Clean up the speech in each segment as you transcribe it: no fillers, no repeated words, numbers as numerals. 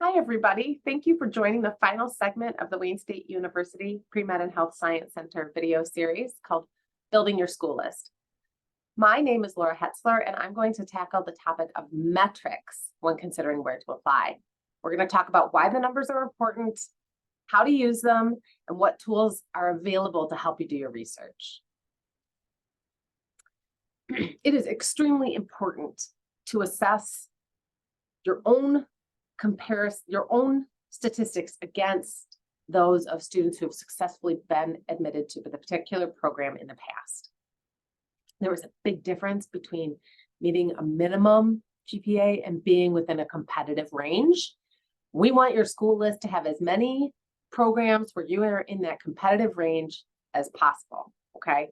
Hi, everybody. Thank you for joining the final segment of the Wayne State University Pre-Med and Health Science Center video series called Building Your School List. My name is Laura Hetzler, and I'm going to tackle the topic of metrics when considering where to apply. We're going to talk about why the numbers are important, how to use them, and what tools are available to help you do your research. It is extremely important to assess your own statistics against those of students who have successfully been admitted to the particular program in the past. There was a big difference between meeting a minimum GPA and being within a competitive range. We want your school list to have as many programs where you are in that competitive range as possible, okay?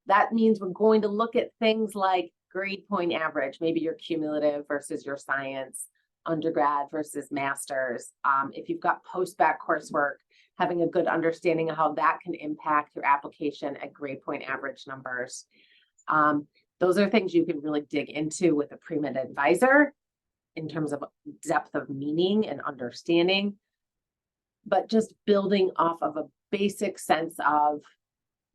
That means we're going to look at things like grade point average, maybe your cumulative versus your science, undergrad versus master's. If you've got post-bac coursework, having a good understanding of how that can impact your application at grade point average numbers. Those are things you can really dig into with a pre-med advisor in terms of depth of meaning and understanding, but just building off of a basic sense of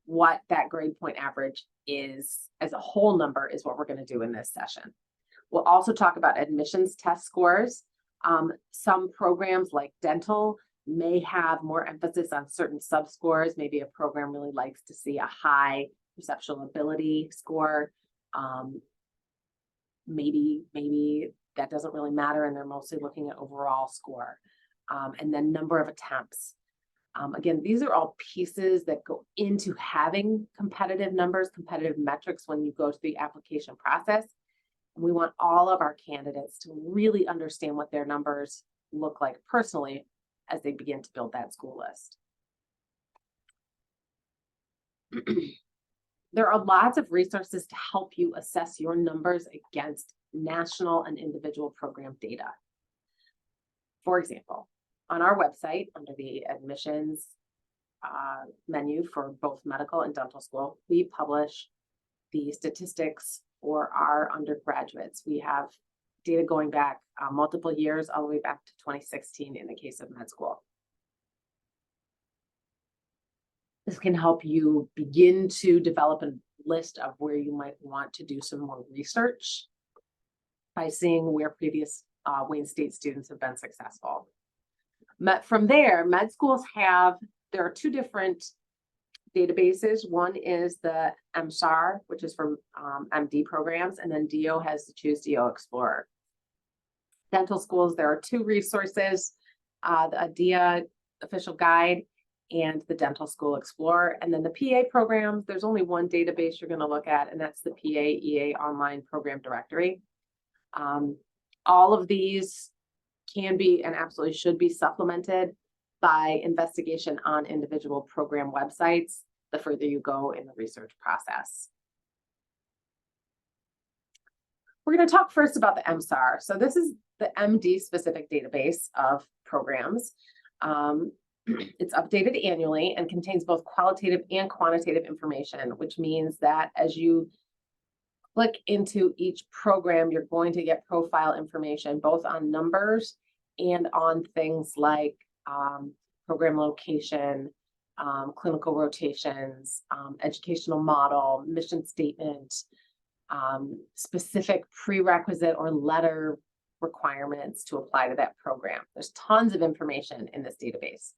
what that grade point average is as a whole number is what we're going to do in this session. We'll also talk about admissions test scores. Some programs like dental may have more emphasis on certain subscores. Maybe a program really likes to see a high perceptual ability score. Maybe that doesn't really matter and they're mostly looking at overall score. And then number of attempts. Again, these are all pieces that go into having competitive numbers, competitive metrics when you go to the application process. And we want all of our candidates to really understand what their numbers look like personally as they begin to build that school list. There are lots of resources to help you assess your numbers against national and individual program data. For example, on our website, under the admissions menu for both medical and dental school, we publish the statistics for our undergraduates. We have data going back multiple years, all the way back to 2016 in the case of med school. This can help you begin to develop a list of where you might want to do some more research by seeing where previous Wayne State students have been successful. From there, med schools there are two different databases. One is the MSAR, which is for MD programs, and then DO has the Choose DO Explorer. Dental schools, there are two resources, the ADIA official guide and the Dental School Explorer. And then the PA programs, there's only one database you're going to look at, and that's the PA EA Online Program Directory. All of these can be and absolutely should be supplemented by investigation on individual program websites the further you go in the research process. We're going to talk first about the MSAR. So this is the MD specific database of programs. It's updated annually and contains both qualitative and quantitative information, which means that as you click into each program, you're going to get profile information, both on numbers and on things like program location, clinical rotations, educational model, mission statement, specific prerequisite or letter requirements to apply to that program. There's tons of information in this database.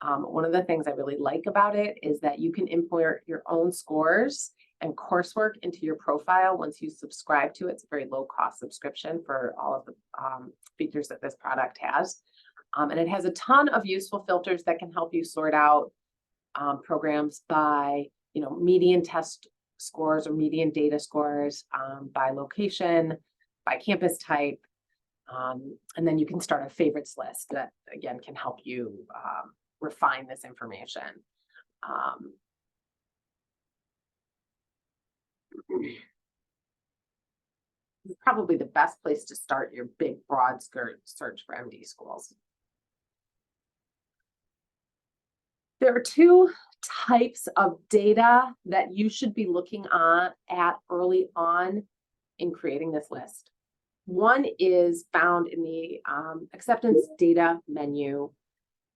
One of the things I really like about it is that you can import your own scores and coursework into your profile once you subscribe to it. It's a very low cost subscription for all of the features that this product has. And it has a ton of useful filters that can help you sort out programs by, median test scores or median data scores, by location, by campus type. And then you can start a favorites list that, again, can help you refine this information. Probably the best place to start your big, broad search for MD schools. There are two types of data that you should be looking at early on in creating this list. One is found in the acceptance data menu.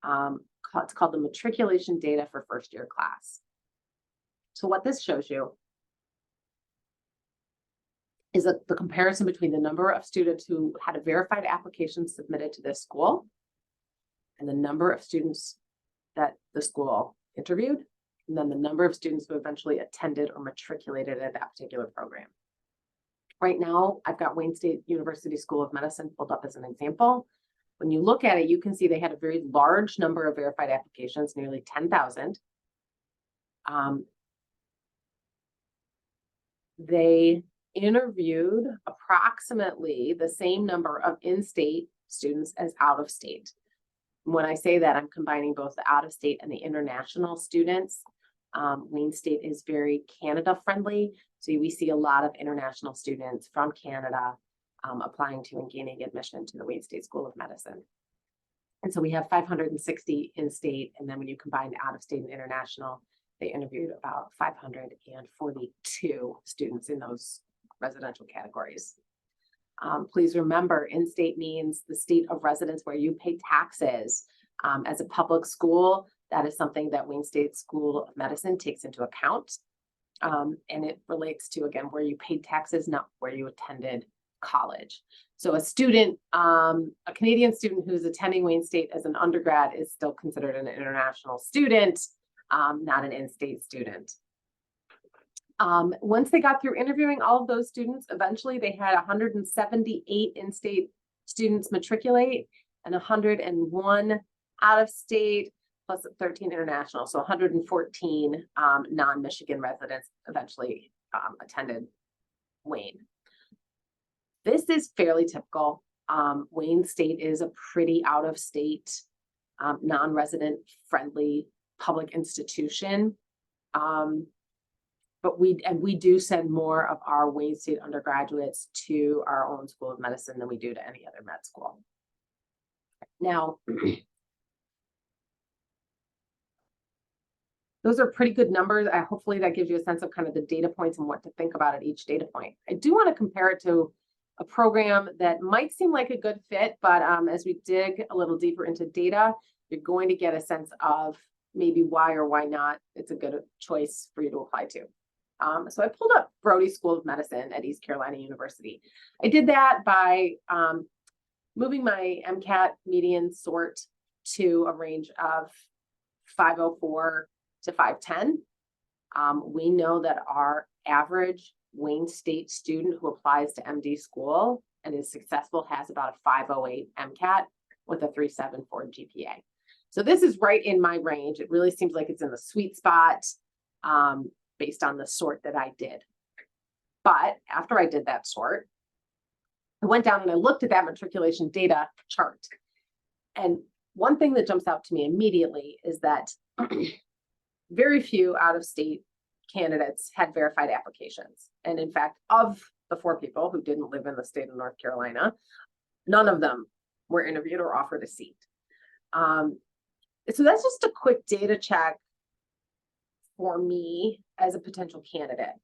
It's called the matriculation data for first year class. So what this shows you is the comparison between the number of students who had a verified application submitted to this school and the number of students that the school interviewed, and then the number of students who eventually attended or matriculated at that particular program. Right now, I've got Wayne State University School of Medicine pulled up as an example. When you look at it, you can see they had a very large number of verified applications, nearly 10,000. They interviewed approximately the same number of in-state students as out-of-state. When I say that, I'm combining both the out-of-state and the international students. Wayne State is very Canada friendly, so we see a lot of international students from Canada applying to and gaining admission to the Wayne State School of Medicine. And so we have 560 in-state, and then when you combine out-of-state and international, they interviewed about 542 students in those residential categories. Please remember, in-state means the state of residence where you pay taxes. As a public school, that is something that Wayne State School of Medicine takes into account. And it relates to, again, where you paid taxes, not where you attended college. So a student, a Canadian student who's attending Wayne State as an undergrad is still considered an international student, not an in-state student. Once they got through interviewing all of those students, eventually they had 178 in-state students matriculate and 101 out-of-state plus 13 international. So 114 non-Michigan residents eventually attended Wayne. This is fairly typical. Wayne State is a pretty out-of-state, non-resident friendly public institution. But we do send more of our Wayne State undergraduates to our own School of Medicine than we do to any other med school. Now, those are pretty good numbers. Hopefully that gives you a sense of kind of the data points and what to think about at each data point. I do want to compare it to a program that might seem like a good fit, but as we dig a little deeper into data, you're going to get a sense of maybe why or why not it's a good choice for you to apply to. So I pulled up Brody School of Medicine at East Carolina University. I did that by moving my MCAT median sort to a range of 504 to 510. We know that our average Wayne State student who applies to MD school and is successful has about a 508 MCAT with a 374 GPA. So this is right in my range. It really seems like it's in the sweet spot based on the sort that I did. But after I did that sort, I went down and I looked at that matriculation data chart. And one thing that jumps out to me immediately is that very few out-of-state candidates had verified applications. And in fact, of the 4 people who didn't live in the state of North Carolina, none of them were interviewed or offered a seat. So that's just a quick data check for me as a potential candidate.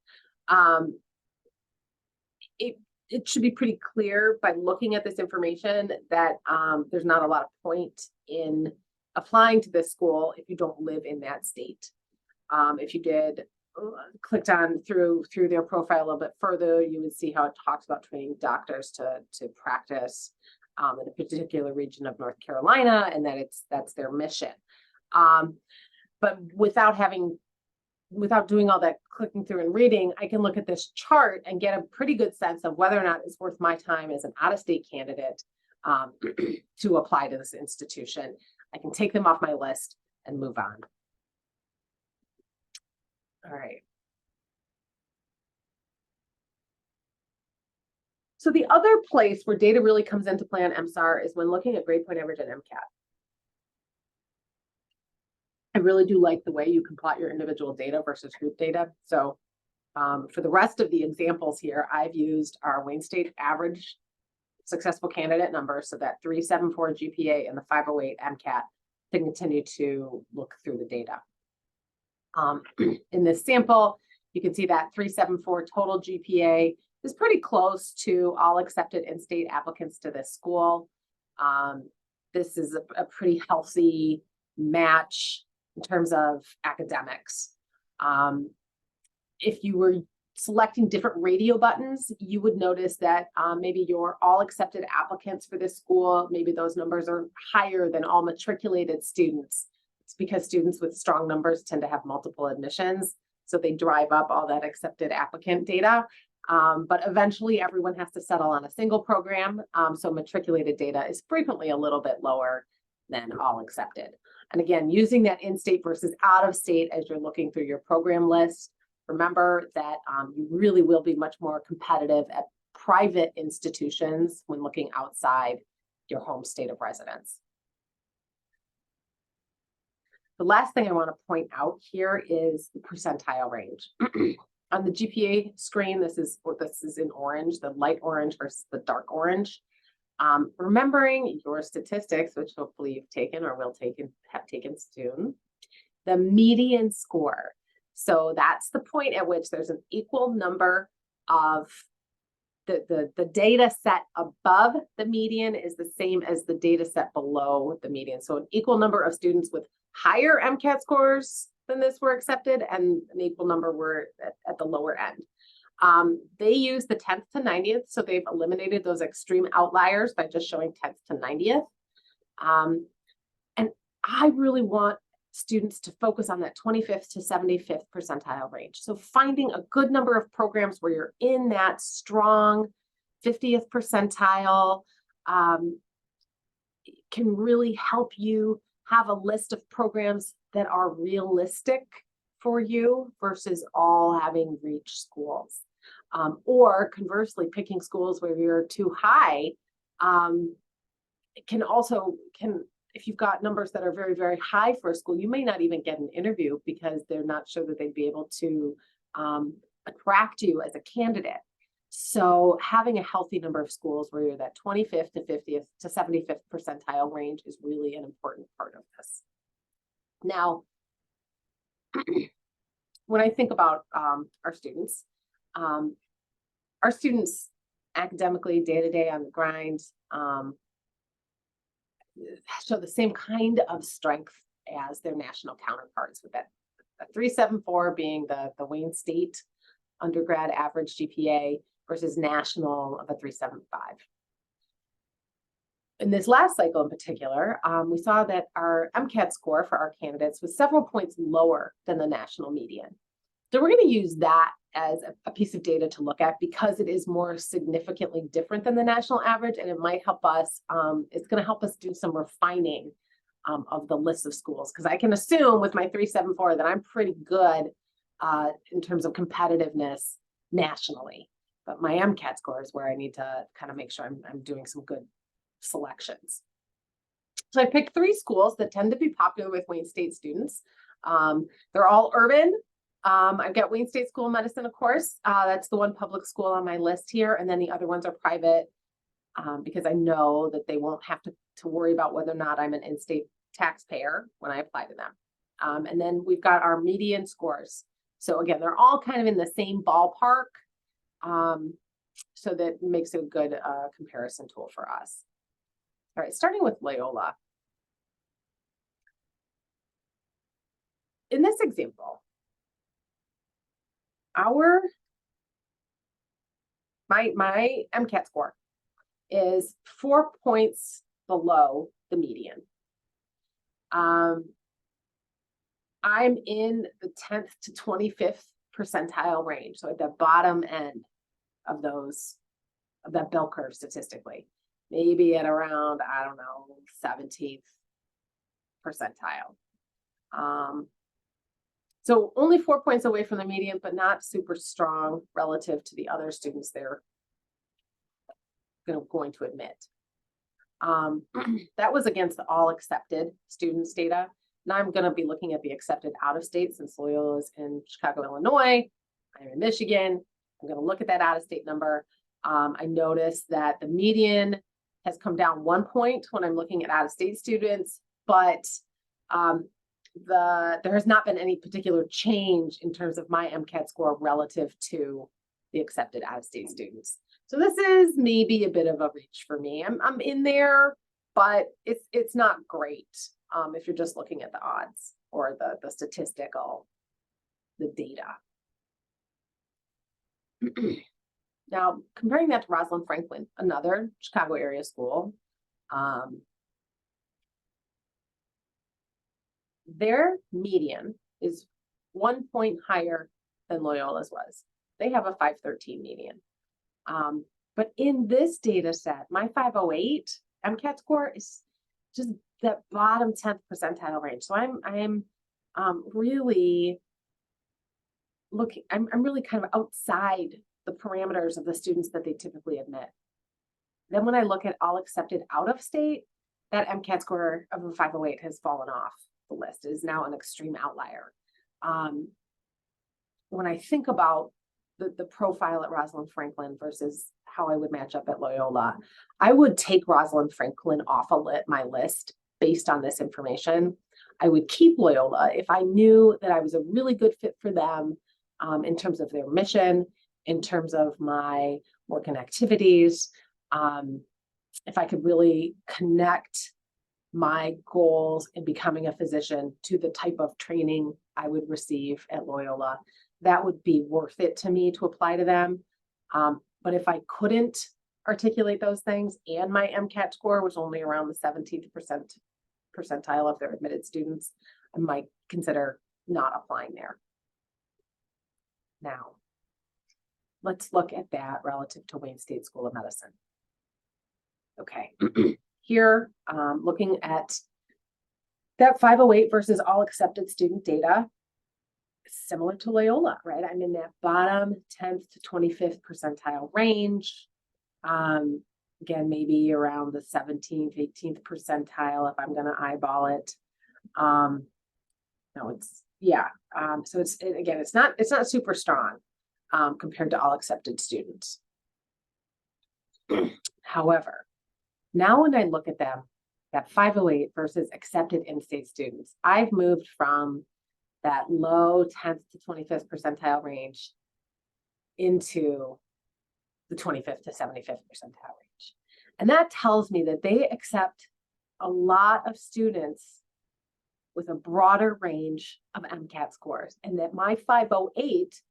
It should be pretty clear by looking at this information that there's not a lot of point in applying to this school if you don't live in that state. If you did clicked on through their profile a little bit further, you would see how it talks about training doctors to practice in a particular region of North Carolina, and that's their mission. But without doing all that clicking through and reading, I can look at this chart and get a pretty good sense of whether or not it's worth my time as an out-of-state candidate to apply to this institution. I can take them off my list and move on. All right. So the other place where data really comes into play on MSAR is when looking at grade point average and MCAT. I really do like the way you can plot your individual data versus group data. So for the rest of the examples here, I've used our Wayne State average successful candidate number, so that 374 GPA and the 508 MCAT, to continue to look through the data. In this sample, you can see that 374 total GPA is pretty close to all accepted in-state applicants to this school. This is a pretty healthy match in terms of academics. If you were selecting different radio buttons, you would notice that maybe your all accepted applicants for this school, maybe those numbers are higher than all matriculated students. It's because students with strong numbers tend to have multiple admissions, so they drive up all that accepted applicant data. But eventually everyone has to settle on a single program, so matriculated data is frequently a little bit lower than all accepted. And again, using that in-state versus out-of-state as you're looking through your program list, remember that you really will be much more competitive at private institutions when looking outside your home state of residence. The last thing I want to point out here is the percentile range. On the GPA screen, this is in orange, the light orange versus the dark orange. Remembering your statistics, which hopefully you've taken or have taken soon, the median score. So that's the point at which there's an equal number of the data set above the median is the same as the data set below the median. So an equal number of students with higher MCAT scores than this were accepted, and an equal number were at the lower end. They use the 10th to 90th, so they've eliminated those extreme outliers by just showing 10th to 90th. And I really want students to focus on that 25th to 75th percentile range. So finding a good number of programs where you're in that strong 50th percentile can really help you have a list of programs that are realistic for you versus all having reached schools. Or conversely, picking schools where you're too high if you've got numbers that are very, very high for a school, you may not even get an interview because they're not sure that they'd be able to attract you as a candidate. So having a healthy number of schools where you're that 25th to 50th to 75th percentile range is really an important part of this. Now, when I think about our students academically, day-to-day on the grind, show the same kind of strength as their national counterparts, with that 3.74 being the Wayne State undergrad average GPA versus national of a 3.75. In this last cycle in particular, we saw that our MCAT score for our candidates was several points lower than the national median. So we're going to use that as a piece of data to look at because it is more significantly different than the national average, and it might help us, it's going to help us do some refining of the list of schools, because I can assume with my 3.74 that I'm pretty good in terms of competitiveness nationally, but my MCAT score is where I need to kind of make sure I'm doing some good selections. So I picked 3 schools that tend to be popular with Wayne State students. They're all urban. I've got Wayne State School of Medicine, of course. That's the one public school on my list here. And then the other ones are private because I know that they won't have to worry about whether or not I'm an in-state taxpayer when I apply to them. And then we've got our median scores. So again, they're all kind of in the same ballpark. So that makes a good comparison tool for us. All right, starting with Loyola. In this example, my MCAT score is 4 points below the median. I'm in the 10th to 25th percentile range, so at the bottom end of that bell curve statistically, maybe at around, I don't know, 17th percentile. So only 4 points away from the median, but not super strong relative to the other students they're going to admit. That was against the all accepted students data. Now I'm going to be looking at the accepted out of state, since Loyola is in Chicago, Illinois. I'm in Michigan. I'm going to look at that out of state number. I noticed that the median has come down 1 point when I'm looking at out of state students, but there has not been any particular change in terms of my MCAT score relative to the accepted out-of-state students. So this is maybe a bit of a reach for me. I'm in there, but it's not great if you're just looking at the odds or the statistical, the data. Now, comparing that to Rosalind Franklin, another Chicago area school, their median is 1 point higher than Loyola's was. They have a 513 median. But in this data set, my 508 MCAT score is just that bottom 10th percentile range. So I'm really looking, I'm really kind of outside the parameters of the students that they typically admit. Then when I look at all accepted out of state, that MCAT score of a 508 has fallen off the list. It is now an extreme outlier. When I think about the profile at Rosalind Franklin versus how I would match up at Loyola, I would take Rosalind Franklin off my list based on this information. I would keep Loyola if I knew that I was a really good fit for them in terms of their mission, in terms of my work and activities, if I could really connect my goals in becoming a physician to the type of training I would receive at Loyola, that would be worth it to me to apply to them. But if I couldn't articulate those things and my MCAT score was only around the 17th percentile of their admitted students, I might consider not applying there. Now, let's look at that relative to Wayne State School of Medicine. Okay, here, looking at that 508 versus all accepted student data, similar to Loyola, right? I'm in that bottom 10th to 25th percentile range. Again, maybe around the 17th, 18th percentile if I'm going to eyeball it. No, it's, yeah. So again, it's not super strong compared to all accepted students. However, now when I look at them, that 508 versus accepted in-state students, I've moved from that low 10th to 25th percentile range into the 25th to 75th percentile range. And that tells me that they accept a lot of students with a broader range of MCAT scores, and that my 508,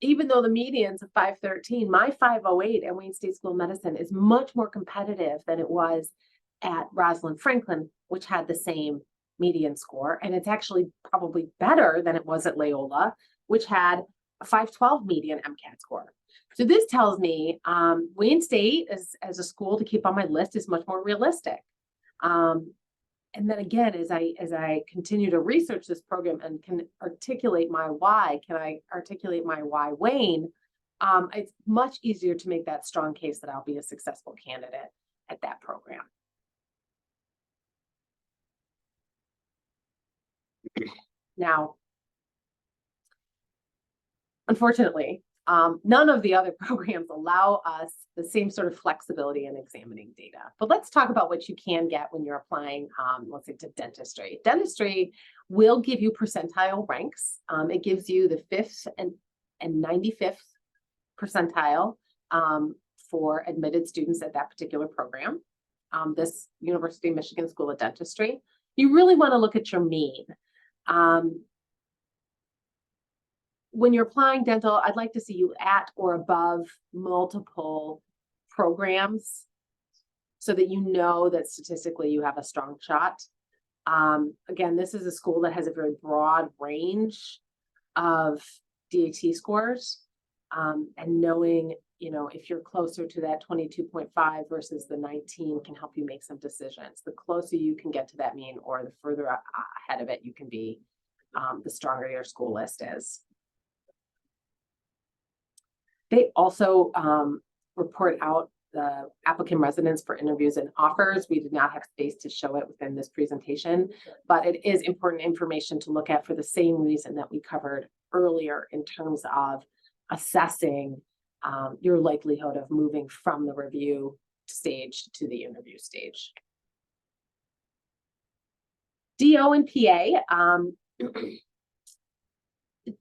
even though the median's a 513, my 508 at Wayne State School of Medicine is much more competitive than it was at Rosalind Franklin, which had the same median score. And it's actually probably better than it was at Loyola, which had a 512 median MCAT score. So this tells me Wayne State as a school to keep on my list is much more realistic. And then again, as I continue to research this program and can articulate my why, Wayne, it's much easier to make that strong case that I'll be a successful candidate at that program. Now, unfortunately, none of the other programs allow us the same sort of flexibility in examining data. But let's talk about what you can get when you're applying, let's say, to dentistry. Dentistry will give you percentile ranks. It gives you the 5th and 95th percentile for admitted students at that particular program. This University of Michigan School of Dentistry. You really want to look at your mean. When you're applying dental, I'd like to see you at or above multiple programs so that you know that statistically you have a strong shot. Again, this is a school that has a very broad range of DAT scores, and knowing, if you're closer to that 22.5 versus the 19 can help you make some decisions. The closer you can get to that mean or the further ahead of it you can be, the stronger your school list is. They also report out the applicant residence for interviews and offers. We did not have space to show it within this presentation, but it is important information to look at for the same reason that we covered earlier in terms of assessing your likelihood of moving from the review stage to the interview stage. DO and PA.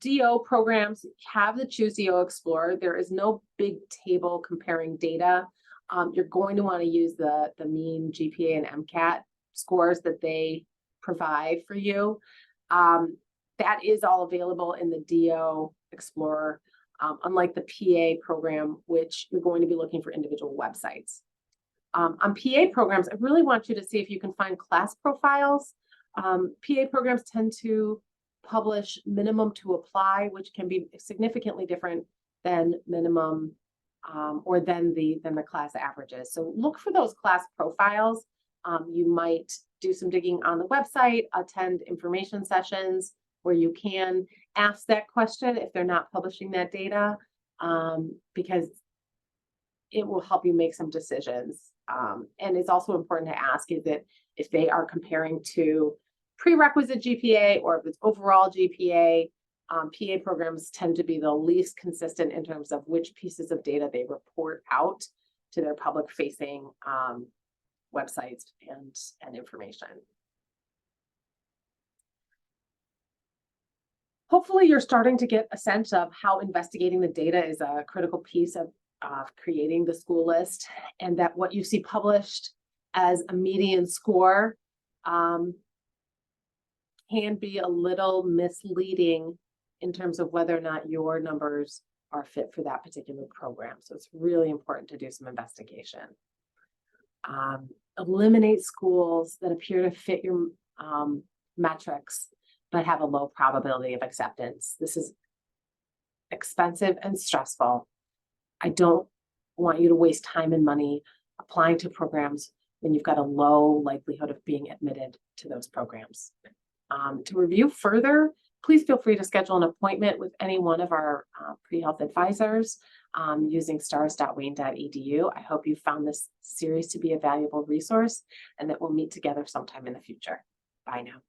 DO programs have the Choose DO Explorer. There is no big table comparing data. You're going to want to use the mean GPA and MCAT scores that they provide for you. That is all available in the DO Explorer, unlike the PA program, which you're going to be looking for individual websites. On PA programs, I really want you to see if you can find class profiles. PA programs tend to publish minimum to apply, which can be significantly different than minimum or than the class averages. So look for those class profiles. You might do some digging on the website, attend information sessions where you can ask that question if they're not publishing that data, because it will help you make some decisions. And it's also important to ask, is that if they are comparing to prerequisite GPA or if it's overall GPA, PA programs tend to be the least consistent in terms of which pieces of data they report out to their public facing websites and information. Hopefully you're starting to get a sense of how investigating the data is a critical piece of creating the school list, and that what you see published as a median score can be a little misleading in terms of whether or not your numbers are fit for that particular program. So it's really important to do some investigation. Eliminate schools that appear to fit your metrics but have a low probability of acceptance. This is expensive and stressful. I don't want you to waste time and money applying to programs when you've got a low likelihood of being admitted to those programs. To review further, please feel free to schedule an appointment with any one of our pre-health advisors using stars.wayne.edu. I hope you found this series to be a valuable resource and that we'll meet together sometime in the future. Bye now.